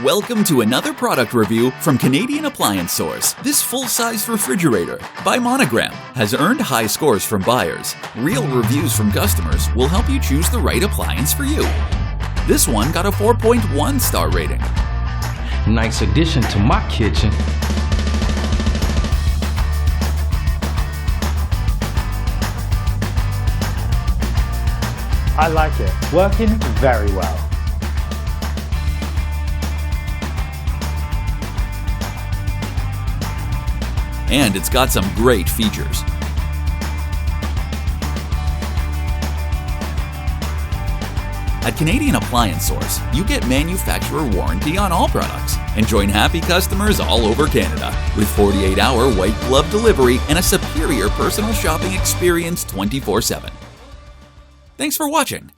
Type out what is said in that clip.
Welcome to another product review from Canadian Appliance Source. This full-size refrigerator by Monogram has earned high scores from buyers. Real reviews from customers will help you choose the right appliance for you. This one got a 4.1 star rating. Nice addition to my kitchen. I like it. Working very well. And it's got some great features. At Canadian Appliance Source, you get manufacturer warranty on all products and join happy customers all over Canada with 48-hour white glove delivery and a superior personal shopping experience 24/7. Thanks for watching.